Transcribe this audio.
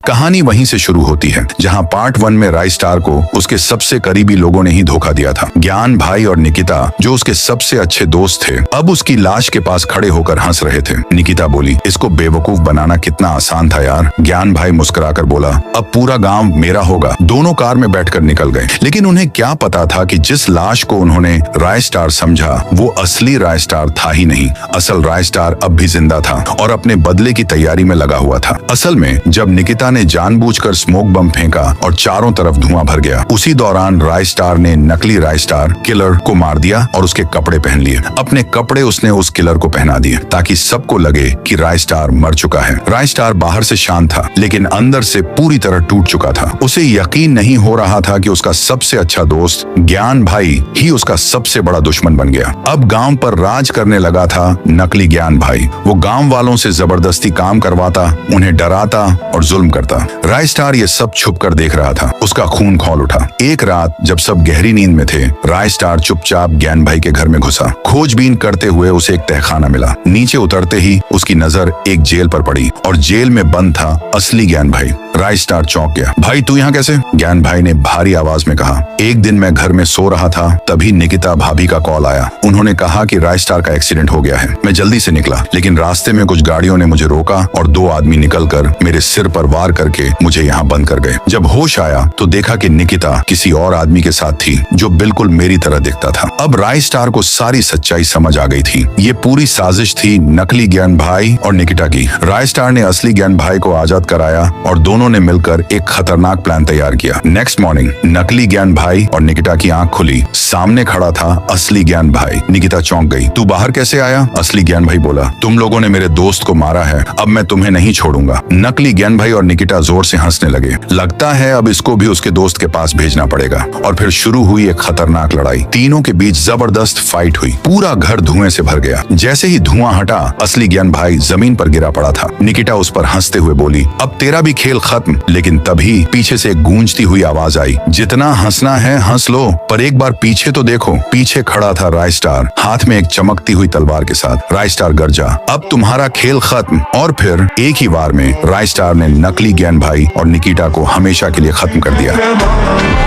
कहानी वहीं से शुरू होती है जहां पार्ट 1 में राय स्टार को उसके सबसे करीबी लोगों ने ही धोखा दिया था। ज्ञान भाई और निकिता जो उसके सबसे अच्छे दोस्त थे, अब उसकी लाश के पास खड़े होकर हंस रहे थे। निकिता बोली, इसको बेवकूफ बनाना कितना आसान था यार। ज्ञान भाई मुस्कुराकर बोला, अब पूरा गांव मेरा होगा। दोनों कार में बैठकर निकल गए, लेकिन उन्हें क्या पता था कि जिस लाश को उन्होंने राय स्टार समझा वो असली राय स्टार था ही नहीं। असल राय स्टार अब भी जिंदा था और अपने बदले की तैयारी में लगा हुआ था। असल में जब निकिता ने जानबूझकर स्मोक बम फेंका और चारों तरफ धुआं भर गया, उसी दौरान राय स्टार ने नकली राय स्टार किलर को मार दिया और उसके कपड़े पहन लिए। अपने कपड़े उसने उस किलर को पहना दिए ताकि सबको लगे कि राय स्टार मर चुका है। राय स्टार बाहर से शांत था लेकिन अंदर से पूरी तरह टूट चुका था। उसे यकीन नहीं हो रहा था कि उसका सबसे अच्छा दोस्त ज्ञान भाई ही उसका सबसे बड़ा दुश्मन बन गया। अब गांव पर राज करने लगा था नकली ज्ञान भाई। वो गांव वालों से जबरदस्ती काम करवाता, उन्हें डराता और जुल्म करता। राय स्टार ये सब छुप कर देख रहा था। उसका खून खौल उठा। एक रात जब सब गहरी नींद में थे, राय स्टार चुपचाप ज्ञान भाई के घर में घुसा। खोजबीन करते हुए उसे एक तहखाना मिला। नीचे उतरते ही उसकी नजर एक जेल पर पड़ी और जेल में बंद था असली ज्ञान भाई। राय स्टार चौंक गया। भाई तू यहाँ कैसे? ज्ञान भाई ने भारी आवाज में कहा। एक दिन मैं घर में सो रहा था, तभी निकिता भाभी का कॉल आया। उन्होंने कहा कि राय स्टार का एक्सीडेंट हो गया है। मैं जल्दी से निकला, लेकिन रास्ते में कुछ गाड़ियों ने मुझे रोका और 2 आदमी निकलकर मेरे सिर पर वार करके मुझे यहाँ बंद कर गए। जब होश आया तो देखा कि निकिता किसी और आदमी के साथ थी जो बिल्कुल मेरी तरह दिखता था। अब राय स्टार को सारी सच्चाई समझ आ गई थी। ये पूरी साजिश थी नकली ज्ञान भाई और निकिता की। राय स्टार ने असली ज्ञान भाई को आजाद कराया और दोनों ने मिलकर एक खतरनाक प्लान तैयार किया। नेक्स्ट मॉर्निंग नकली ज्ञान भाई और निकिता की आंख खुली। सामने खड़ा था असली ज्ञान भाई। निकिता चौंक गई। तू बाहर कैसे आया? असली ज्ञान भाई बोला, तुम लोगों ने मेरे दोस्त को मारा है, अब मैं तुम्हें नहीं छोड़ूंगा। नकली ज्ञान भाई और निकिता जोर से हंसने लगे। लगता है अब इसको भी उसके दोस्त के पास भेजना पड़ेगा। और फिर शुरू हुई एक खतरनाक लड़ाई। तीनों के बीच जबरदस्त फाइट हुई। पूरा घर धुएं से भर गया। जैसे ही धुआं हटा, असली ज्ञान भाई जमीन पर गिरा पड़ा था। निकिता उस पर हंसते हुए बोली, अब तेरा भी खेल खत्म। लेकिन तभी पीछे से एक गूंजती हुई आवाज आई, जितना हंसना है हंस लो, पर एक बार पीछे तो देखो। पीछे खड़ा था राय स्टार, हाथ में एक चमकती हुई तलवार के साथ। राय स्टार गरजा, अब तुम्हारा खेल खत्म। और फिर एक ही वार में राय स्टार ने नकली ज्ञान भाई और निकिता को हमेशा के लिए खत्म कर दिया।